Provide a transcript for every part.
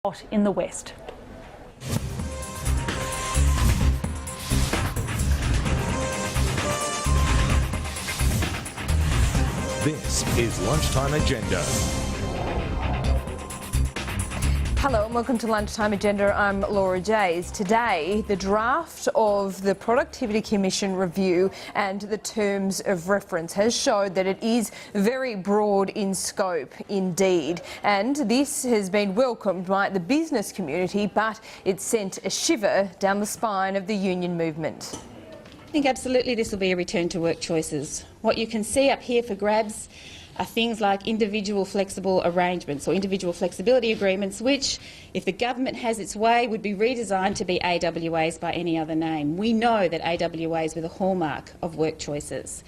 hot in the west. This is Lunchtime Agenda. Hello and welcome to Lunchtime Agenda. I'm Laura Jays. Today, the draft of the Productivity Commission review and the terms of reference has showed that it is very broad in scope indeed. And this has been welcomed by the business community, but it sent a shiver down the spine of the union movement. I think absolutely this will be a return to work choices. What you can see up here for grabs are things like individual flexible arrangements or individual flexibility agreements, which, if the government has its way, would be redesigned to be AWAs by any other name. We know that AWAs were the hallmark of work choices.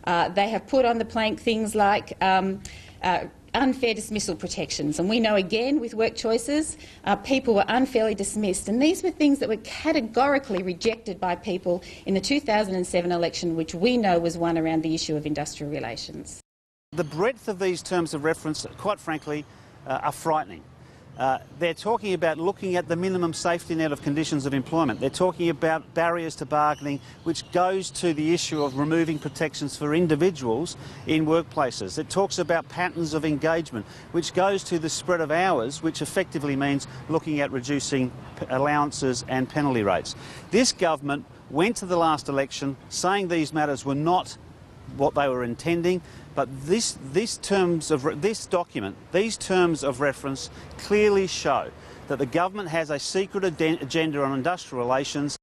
They have put on the plank things like unfair dismissal protections, and we know again with work choices people were unfairly dismissed, and these were things that were categorically rejected by people in the 2007 election, which we know was won around the issue of industrial relations. The breadth of these terms of reference, quite frankly, are frightening. They're talking about looking at the minimum safety net of conditions of employment. They're talking about barriers to bargaining, which goes to the issue of removing protections for individuals in workplaces. It talks about patterns of engagement, which goes to the spread of hours, which effectively means looking at reducing allowances and penalty rates. This government went to the last election saying these matters were not what they were intending, but these terms of reference clearly show that the government has a secret agenda on industrial relations.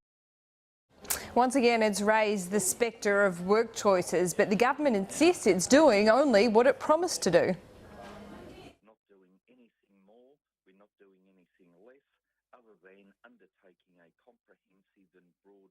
Once again, it's raised the spectre of work choices, but the government insists it's doing only what it promised to do. Not doing anything more, we're not doing anything less, other than undertaking a comprehensive and broad...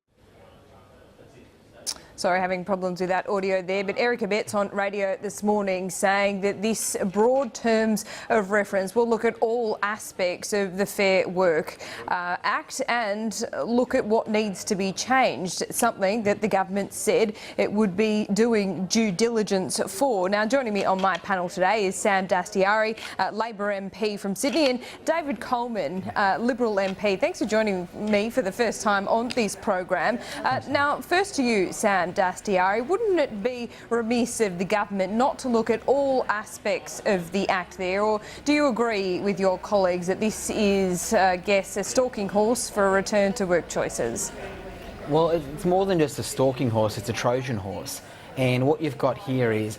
Sorry, having problems with that audio there, but Erica Betts on radio this morning saying that this broad terms of reference will look at all aspects of the Fair Work Act and look at what needs to be changed, something that the government said it would be doing due diligence for. Now, joining me on my panel today is Sam Dastyari, Labor MP from Sydney, and David Coleman, Liberal MP. Thanks for joining me for the first time on this program. Now, first to you, Sam Dastyari, wouldn't it be remiss of the government not to look at all aspects of the Act there, or do you agree with your colleagues that this is, I guess, a stalking horse for a return to work choices? Well, it's more than just a stalking horse, it's a Trojan horse. And what you've got here is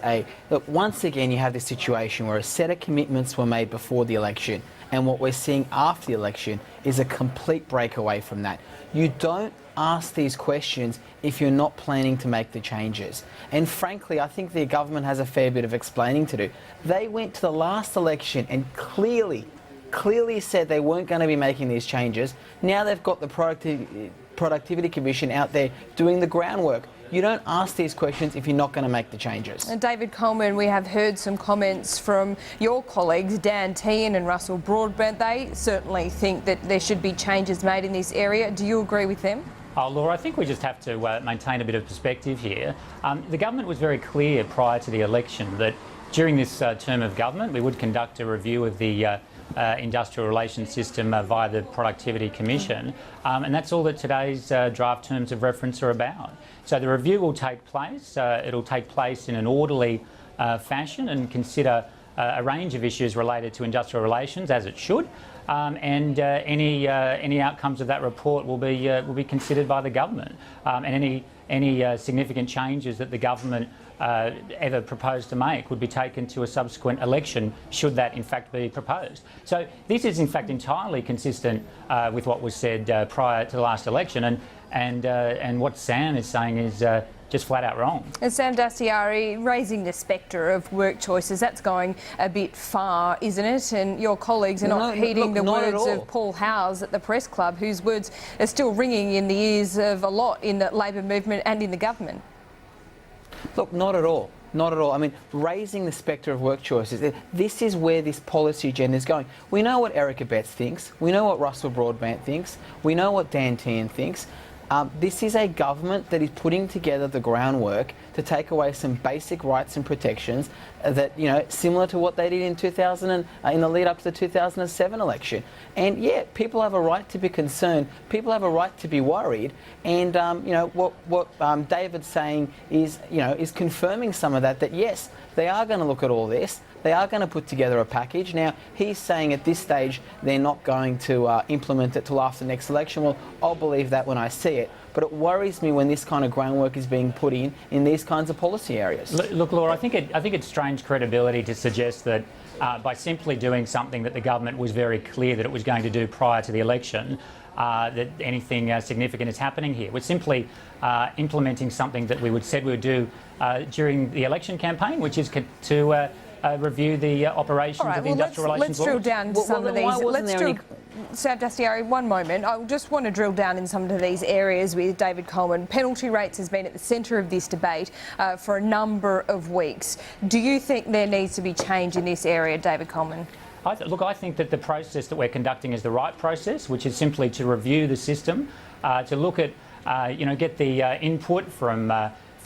look, once again you have this situation where a set of commitments were made before the election, and what we're seeing after the election is a complete breakaway from that. You don't ask these questions if you're not planning to make the changes. And frankly, I think the government has a fair bit of explaining to do. They went to the last election and clearly said they weren't going to be making these changes. Now they've got the Productivity Commission out there doing the groundwork. You don't ask these questions if you're not going to make the changes. And David Coleman, we have heard some comments from your colleagues, Dan Tehan and Russell Broadbent. They certainly think that there should be changes made in this area. Do you agree with them? Oh, Laura, I think we just have to maintain a bit of perspective here. The government was very clear prior to the election that during this term of government we would conduct a review of the industrial relations system via the Productivity Commission, and that's all that today's draft terms of reference are about. So the review will take place. It'll take place in an orderly fashion and consider a range of issues related to industrial relations, as it should, and any outcomes of that report will be considered by the government, and any significant changes that the government ever proposed to make would be taken to a subsequent election, should that in fact be proposed. So this is in fact entirely consistent with what was said prior to the last election, and what Sam is saying is just flat out wrong. And Sam Dastyari, raising the spectre of work choices, that's going a bit far, isn't it? And your colleagues are not heeding the words of Paul Howes at the Press Club, whose words are still ringing in the ears of a lot in the Labor movement and in the government. Look, not at all. Not at all. I mean, raising the spectre of work choices, this is where this policy agenda is going. We know what Erica Betts thinks. We know what Russell Broadbent thinks. We know what Dan Tehan thinks. This is a government that is putting together the groundwork to take away some basic rights and protections that, similar to what they did in in the lead up to the 2007 election. And yeah, people have a right to be concerned. People have a right to be worried. And what David's saying is, is confirming some of that. That yes, they are going to look at all this. They are going to put together a package. Now, he's saying at this stage they're not going to implement it till after the next election. Well, I'll believe that when I see it. But it worries me when this kind of groundwork is being put in these kinds of policy areas. Look, Laura, I think it's strange credibility to suggest that by simply doing something that the government was very clear that it was going to do prior to the election, that anything significant is happening here. We're simply implementing something that we said we would do during the election campaign, which is to review the operations of the industrial relations law. Let's drill down to some of these. Sam Dastyari, one moment. I just want to drill down in some of these areas with David Coleman. Penalty rates has been at the centre of this debate for a number of weeks. Do you think there needs to be change in this area, David Coleman? I think that the process that we're conducting is the right process, which is simply to review the system, to look at, get the input from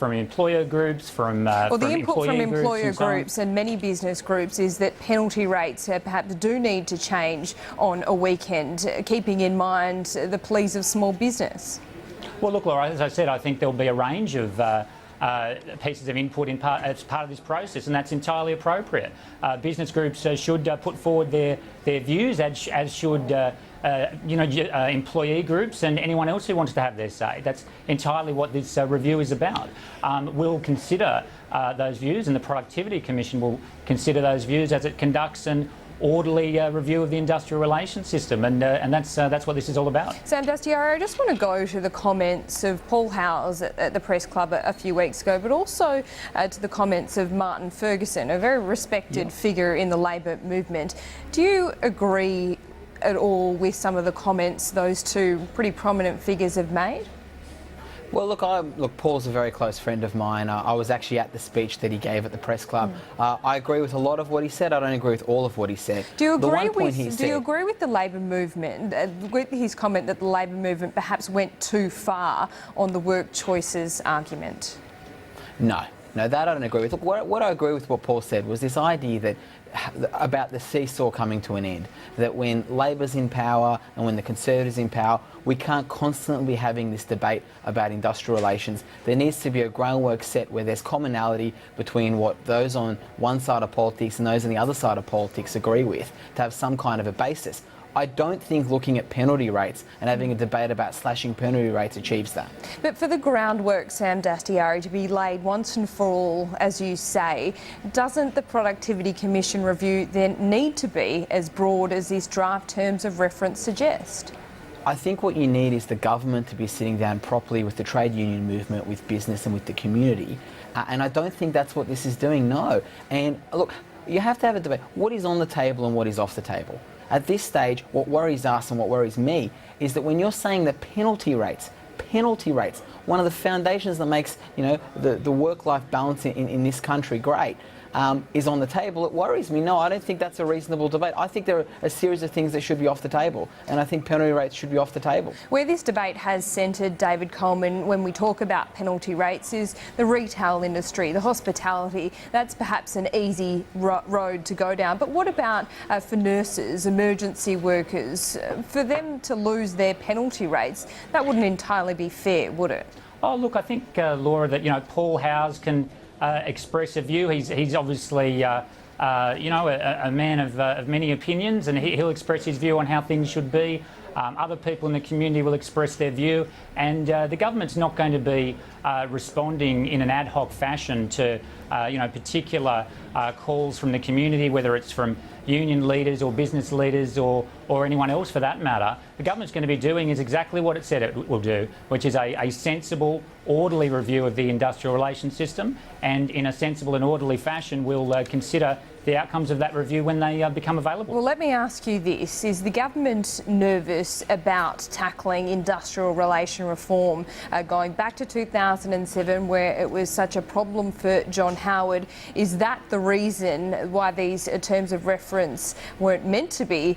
employer groups, the input from employer groups and many business groups is that penalty rates perhaps do need to change on a weekend, keeping in mind the pleas of small business. Well, look, Laura, as I said, I think there'll be a range of pieces of input as part of this process, and that's entirely appropriate. Business groups should put forward their views, as should employee groups and anyone else who wants to have their say. That's entirely what this review is about. We'll consider those views, and the Productivity Commission will consider those views as it conducts an orderly review of the industrial relations system, and that's what this is all about. Sam Dastyari, I just want to go to the comments of Paul Howes at the Press Club a few weeks ago, but also to the comments of Martin Ferguson, a very respected figure in the Labor movement. Do you agree at all with some of the comments those two pretty prominent figures have made? Well, look, Paul's a very close friend of mine. I was actually at the speech that he gave at the Press Club. I agree with a lot of what he said. I don't agree with all of what he said. Do you agree with the Labor movement, with his comment that the Labor movement perhaps went too far on the work choices argument? No, that I don't agree with. Look, what I agree with what Paul said was this idea that about the seesaw coming to an end, that when Labor's in power and when the Conservatives in power, we can't constantly be having this debate about industrial relations. There needs to be a groundwork set where there's commonality between what those on one side of politics and those on the other side of politics agree with, to have some kind of a basis. I don't think looking at penalty rates and having a debate about slashing penalty rates achieves that. But for the groundwork, Sam Dastyari, to be laid once and for all, as you say, doesn't the Productivity Commission review then need to be as broad as these draft terms of reference suggest? I think what you need is the government to be sitting down properly with the trade union movement, with business and with the community. And I don't think that's what this is doing, no. And look, you have to have a debate. What is on the table and what is off the table? At this stage, what worries us and what worries me is that when you're saying that penalty rates, one of the foundations that makes the work-life balance in this country great, is on the table, it worries me. No, I don't think that's a reasonable debate. I think there are a series of things that should be off the table, and I think penalty rates should be off the table. Where this debate has centred, David Coleman, when we talk about penalty rates, is the retail industry, the hospitality. That's perhaps an easy road to go down. But what about for nurses, emergency workers? For them to lose their penalty rates, that wouldn't entirely be fair, would it? Oh, look, I think, Laura, that Paul Howes can express a view. He's obviously a man of many opinions, and he'll express his view on how things should be. Other people in the community will express their view, and the government's not going to be responding in an ad hoc fashion to particular calls from the community, whether it's from union leaders or business leaders or anyone else for that matter. The government's going to be doing is exactly what it said it will do, which is a sensible, orderly review of the industrial relations system, and in a sensible and orderly fashion we'll consider the outcomes of that review when they become available. Well, let me ask you this. Is the government nervous about tackling industrial relation reform going back to 2007 where it was such a problem for John Howard? Is that the reason why these terms of reference weren't meant to be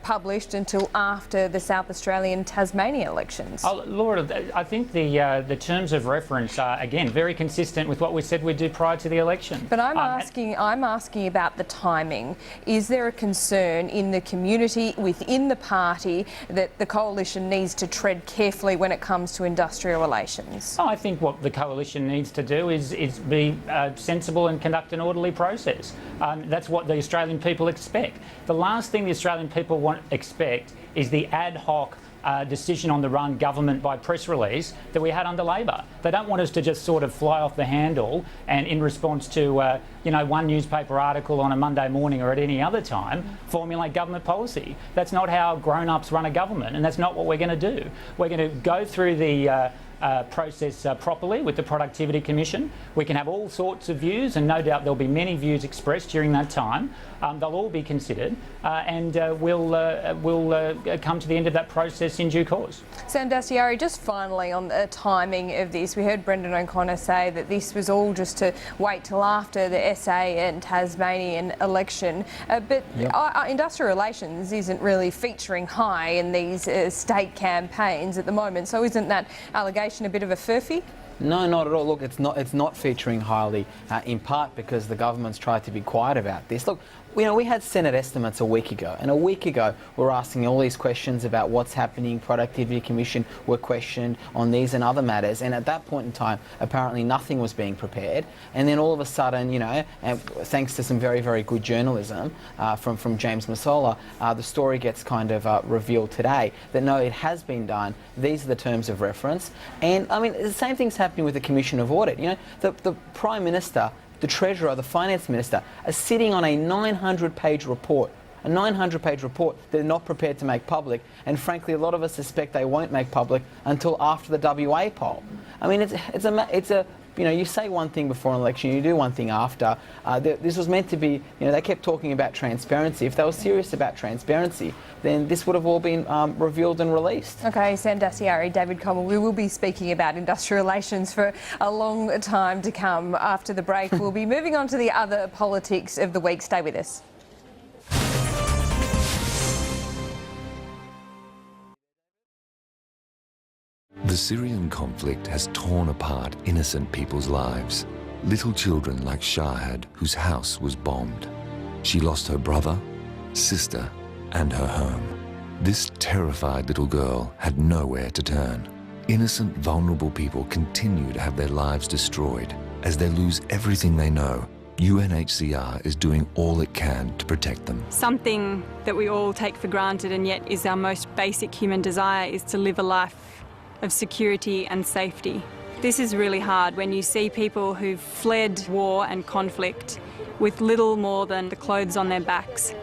published until after the South Australian Tasmania elections? Oh, Laura, I think the terms of reference are, again, very consistent with what we said we'd do prior to the election. But I'm asking about the timing. Is there a concern in the community, within the party, that the coalition needs to tread carefully when it comes to industrial relations? Oh, I think what the coalition needs to do is be sensible and conduct an orderly process. That's what the Australian people expect. The last thing the Australian people expect is the ad hoc decision on the run government by press release that we had under Labor. They don't want us to just sort of fly off the handle and in response to one newspaper article on a Monday morning or at any other time formulate government policy. That's not how grown-ups run a government, and that's not what we're going to do. We're going to go through the process properly with the Productivity Commission. We can have all sorts of views, and no doubt there'll be many views expressed during that time. They'll all be considered, and we'll come to the end of that process in due course. Sam Dastyari, just finally on the timing of this, we heard Brendan O'Connor say that this was all just to wait till after the SA and Tasmanian election, but industrial relations isn't really featuring high in these state campaigns at the moment, so isn't that allegation a bit of a furphy? No, not at all. Look, it's not featuring highly, in part because the government's tried to be quiet about this. Look, we had Senate estimates a week ago, and a week ago we were asking all these questions about what's happening. Productivity Commission were questioned on these and other matters, and at that point in time, apparently nothing was being prepared. And then all of a sudden, and thanks to some very, very good journalism from James Massola, the story gets kind of revealed today that no, it has been done. These are the terms of reference, and I mean the same thing's happening with the Commission of Audit. The Prime Minister, the Treasurer, the Finance Minister are sitting on a 900-page report. A 900-page report they're not prepared to make public, and frankly, a lot of us suspect they won't make public until after the WA poll. I mean, you say one thing before an election, you do one thing after. This was meant to be, they kept talking about transparency. If they were serious about transparency, then this would have all been revealed and released. Okay, Sam Dastyari, David Coleman, we will be speaking about industrial relations for a long time to come. After the break, we'll be moving on to the other politics of the week. Stay with us. The Syrian conflict has torn apart innocent people's lives. Little children like Shahad, whose house was bombed. She lost her brother, sister, and her home. This terrified little girl had nowhere to turn. Innocent, vulnerable people continue to have their lives destroyed. As they lose everything they know, UNHCR is doing all it can to protect them. Something that we all take for granted and yet is our most basic human desire is to live a life of security and safety. This is really hard when you see people who've fled war and conflict with little more than the clothes on their backs.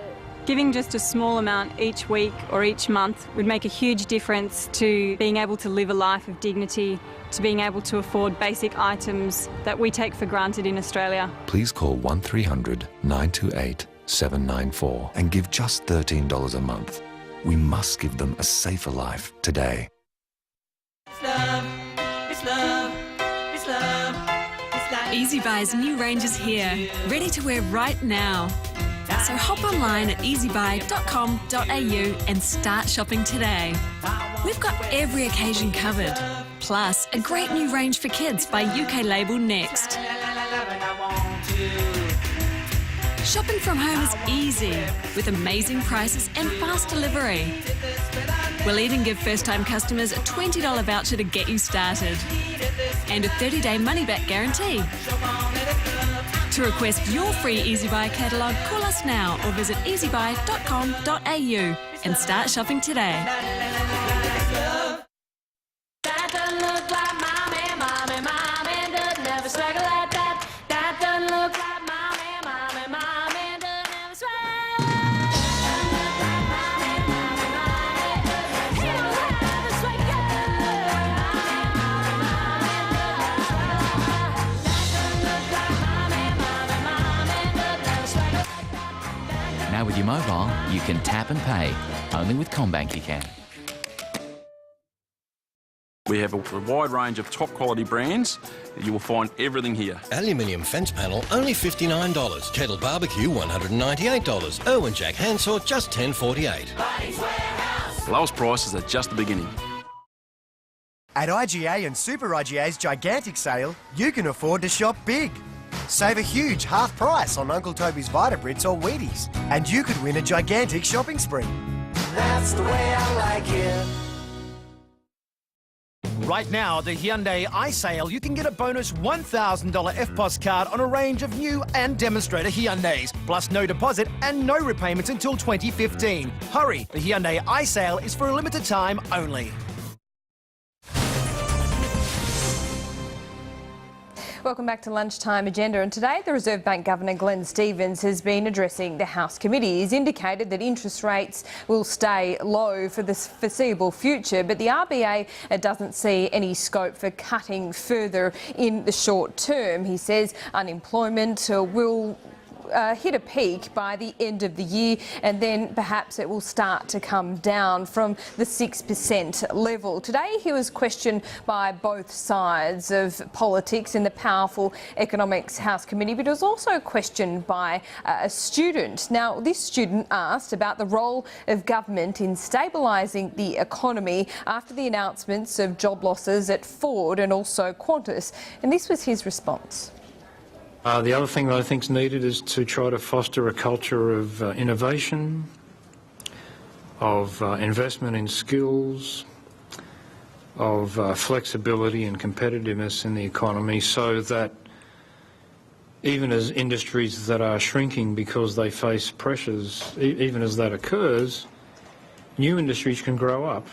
Giving just a small amount each week or each month would make a huge difference to being able to live a life of dignity, to being able to afford basic items that we take for granted in Australia. Please call 1300 928 794 and give just $13 a month. We must give them a safer life today. EasyBuy's new range is here, ready to wear right now. So hop online at easybuy.com.au and start shopping today. We've got every occasion covered, plus a great new range for kids by UK label Next. Shopping from home is easy, with amazing prices and fast delivery. We'll even give first-time customers a $20 voucher to get you started. And a 30-day money-back guarantee. To request your free EasyBuy catalogue, call us now or visit easybuy.com.au and start shopping today. your mobile, you can tap and pay. Only with CommBank you can. We have a wide range of top quality brands. You will find everything here. Aluminium fence panel, only $59. Kettle barbecue, $198. Irwin Jack handsaw, just $10.48. Lowest prices are just the beginning. At IGA and Super IGA's gigantic sale, you can afford to shop big. Save a huge half price on Uncle Toby's Vitabrits or Wheaties, and you could win a gigantic shopping spree. That's the way I like it. Right now, the Hyundai iSale, you can get a bonus $1,000 FPOS card on a range of new and demonstrator Hyundais, plus no deposit and no repayments until 2015. Hurry, the Hyundai iSale is for a limited time only. Welcome back to Lunchtime Agenda, and today the Reserve Bank Governor Glenn Stevens has been addressing the House Committee. He's indicated that interest rates will stay low for the foreseeable future, but the RBA doesn't see any scope for cutting further in the short term. He says unemployment will hit a peak by the end of the year, and then perhaps it will start to come down from the 6% level. Today he was questioned by both sides of politics in the powerful Economics House Committee, but he was also questioned by a student. Now, this student asked about the role of government in stabilising the economy after the announcements of job losses at Ford and also Qantas, and this was his response. The other thing that I think is needed is to try to foster a culture of innovation, of investment in skills, of flexibility and competitiveness in the economy, so that even as industries that are shrinking because they face pressures, even as that occurs, new industries can grow up.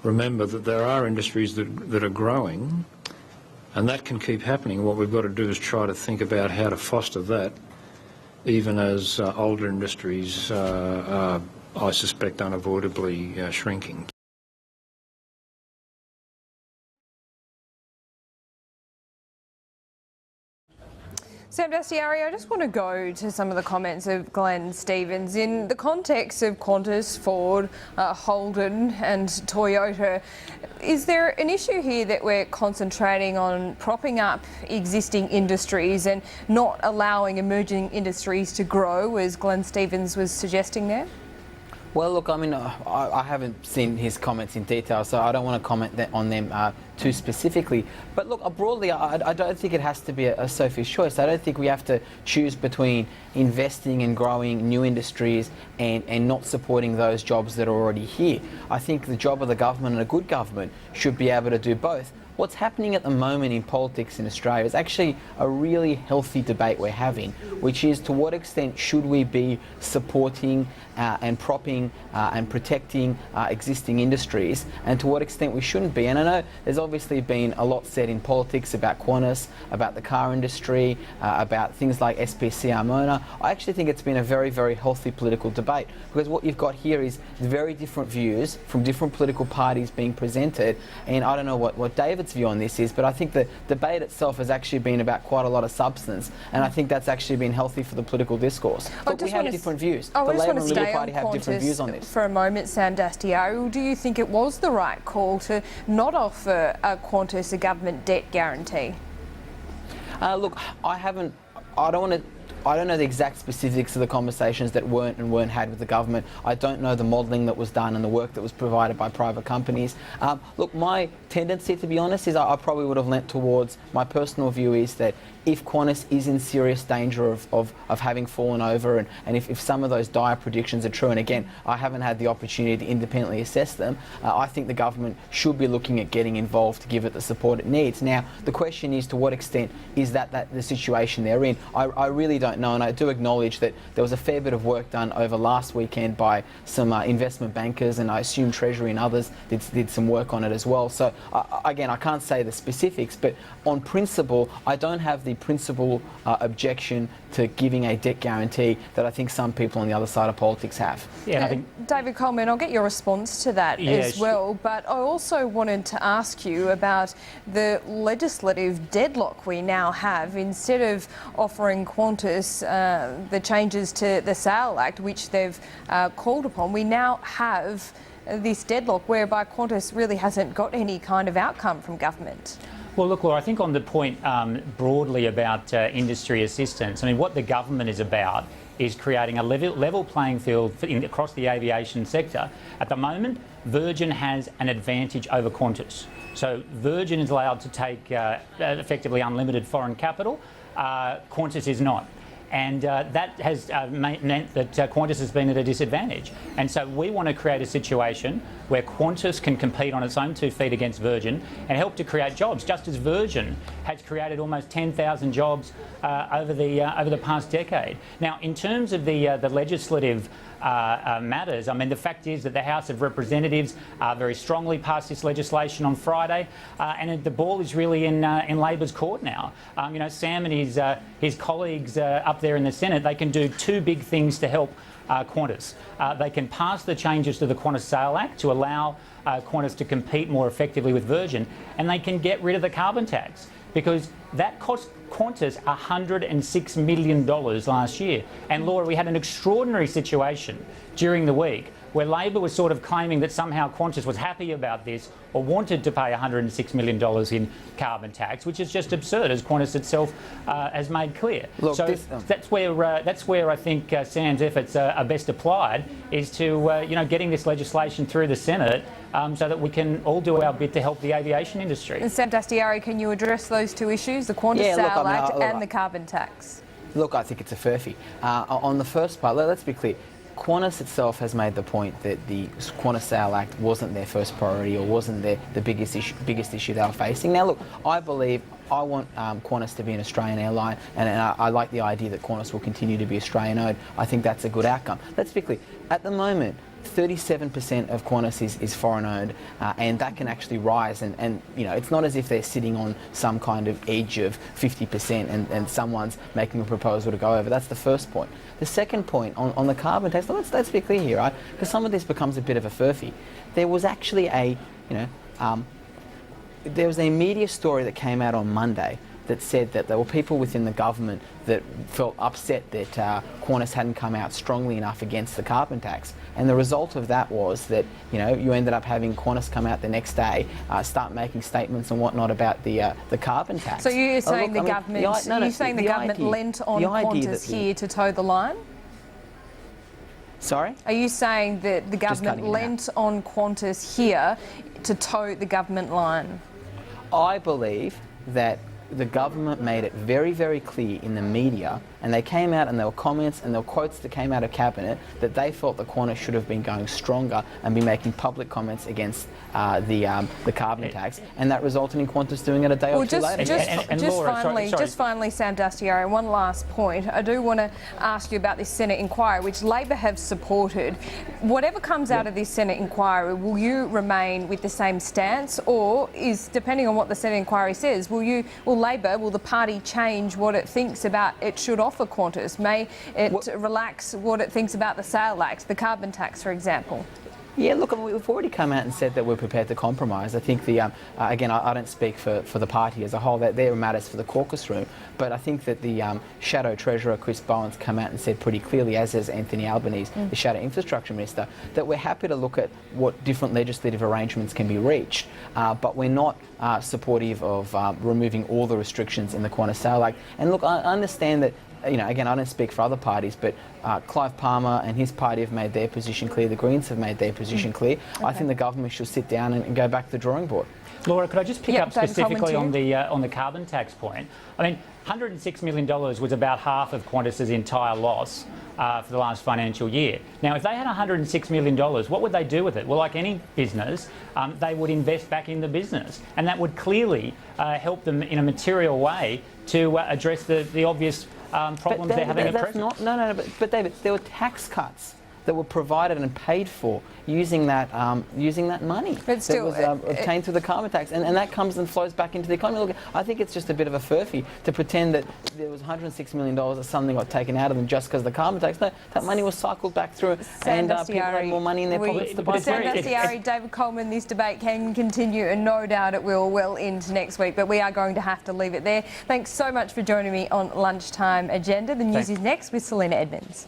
Remember that there are industries that are growing, and that can keep happening. What we've got to do is try to think about how to foster that, even as older industries are, I suspect, unavoidably shrinking. Sam Dastiari, I just want to go to some of the comments of Glenn Stevens in the context of Qantas, Ford, Holden and Toyota. Is there an issue here that we're concentrating on propping up existing industries and not allowing emerging industries to grow, as Glenn Stevens was suggesting there? Well, look, I mean, I haven't seen his comments in detail, so I don't want to comment on them too specifically. But look, broadly, I don't think it has to be a Sophie's choice. I don't think we have to choose between investing and growing new industries and not supporting those jobs that are already here. I think the job of the government, and a good government, should be able to do both. What's happening at the moment in politics in Australia is actually a really healthy debate we're having, which is to what extent should we be supporting and propping and protecting existing industries, and to what extent we shouldn't be. And I know there's obviously been a lot said in politics about Qantas, about the car industry, about things like SPC Armona. I actually think it's been a very, very healthy political debate, because what you've got here is very different views from different political parties being presented, and I don't know what David's view on this is, but I think the debate itself has actually been about quite a lot of substance, and I think that's actually been healthy for the political discourse. But we have different views. The Labor and Liberal Party have different views on this. For a moment, Sam Dastiari, do you think it was the right call to not offer Qantas a government debt guarantee? Look, I don't know the exact specifics of the conversations that weren't had with the government. I don't know the modelling that was done and the work that was provided by private companies. Look, my tendency, to be honest, is I probably would have lent towards, my personal view is that if Qantas is in serious danger of having fallen over, and if some of those dire predictions are true, and again, I haven't had the opportunity to independently assess them, I think the government should be looking at getting involved to give it the support it needs. Now, the question is, to what extent is that the situation they're in? I really don't know, and I do acknowledge that there was a fair bit of work done over last weekend by some investment bankers, and I assume Treasury and others did some work on it as well. So again, I can't say the specifics, but on principle, I don't have the principal objection to giving a debt guarantee that I think some people on the other side of politics have. Yeah, I think David Coleman, I'll get your response to that as well, but I also wanted to ask you about the legislative deadlock we now have. Instead of offering Qantas the changes to the Sale Act, which they've called upon, we now have this deadlock whereby Qantas really hasn't got any kind of outcome from government. Well, look, Laura, I think on the point broadly about industry assistance, I mean, what the government is about is creating a level playing field across the aviation sector. At the moment, Virgin has an advantage over Qantas. So Virgin is allowed to take effectively unlimited foreign capital. Qantas is not. And that has meant that Qantas has been at a disadvantage. And so we want to create a situation where Qantas can compete on its own 2 feet against Virgin and help to create jobs, just as Virgin has created almost 10,000 jobs over the past decade. Now, in terms of the legislative matters, I mean, the fact is that the House of Representatives very strongly passed this legislation on Friday, and the ball is really in Labor's court now. You know, Sam and his colleagues up there in the Senate, they can do 2 big things to help Qantas. They can pass the changes to the Qantas Sale Act to allow Qantas to compete more effectively with Virgin, and they can get rid of the carbon tax, because that cost Qantas $106 million last year. And Laura, we had an extraordinary situation during the week where Labor was sort of claiming that somehow Qantas was happy about this or wanted to pay $106 million in carbon tax, which is just absurd, as Qantas itself has made clear. Look, so that's where I think Sam's efforts are best applied, is to getting this legislation through the Senate so that we can all do our bit to help the aviation industry. And Sam Dastyari, can you address those 2 issues, the Qantas Sale Act and the carbon tax? Look, I think it's a furphy. On the first part, let's be clear. Qantas itself has made the point that the Qantas Sale Act wasn't their first priority or wasn't the biggest issue they were facing. Now, look, I want Qantas to be an Australian airline, and I like the idea that Qantas will continue to be Australian-owned. I think that's a good outcome. Let's be clear. At the moment, 37% of Qantas is foreign-owned, and that can actually rise. And it's not as if they're sitting on some kind of edge of 50% and someone's making a proposal to go over. That's the first point. The second point on the carbon tax, let's be clear here, right? Because some of this becomes a bit of a furphy. There was actually there was a media story that came out on Monday that said that there were people within the government that felt upset that Qantas hadn't come out strongly enough against the carbon tax. And the result of that was that, you ended up having Qantas come out the next day, start making statements and whatnot about the carbon tax. So you're saying the government lent on Qantas here to toe the line? Sorry? Are you saying that the government lent on Qantas here to toe the government line? I believe that the government made it very, very clear in the media, and they came out and there were comments and there were quotes that came out of Cabinet that they felt that Qantas should have been going stronger and be making public comments against the carbon tax, and that resulted in Qantas doing it a day or two later. Just finally, Sam Dastyari, one last point. I do want to ask you about this Senate inquiry, which Labor have supported. Whatever comes out of this Senate inquiry, will you remain with the same stance, or is, depending on what the Senate inquiry says, will Labor, will the party change what it thinks about it should offer Qantas? May it relax what it thinks about the Sale Act, the carbon tax, for example? Yeah, look, we've already come out and said that we're prepared to compromise. I think again, I don't speak for the party as a whole, that there matters for the caucus room, but I think that the Shadow Treasurer, Chris Bowen's come out and said pretty clearly, as has Anthony Albanese, the Shadow Infrastructure Minister, that we're happy to look at what different legislative arrangements can be reached, but we're not supportive of removing all the restrictions in the Qantas Sale Act. And look, I understand that, again, I don't speak for other parties, but Clive Palmer and his party have made their position clear. The Greens have made their position clear. Okay. I think the government should sit down and go back to the drawing board. Laura, could I just pick up specifically on the carbon tax point? I mean, $106 million was about half of Qantas's entire loss for the last financial year. Now, if they had $106 million, what would they do with it? Well, like any business, they would invest back in the business, and that would clearly help them in a material way to address the obvious problems they're having at present. But David, there were tax cuts that were provided and paid for using that money But still, that was obtained through the carbon tax, and that comes and flows back into the economy. Look, I think it's just a bit of a furphy to pretend that there was $106 million or something got taken out of them just because of the carbon tax. No, that money was cycled back through, and people had more money in their pockets to buy products. David Coleman, this debate can continue, and no doubt it will well into next week, but we are going to have to leave it there. Thanks so much for joining me on Lunchtime Agenda. The news is next with Selena Edmonds.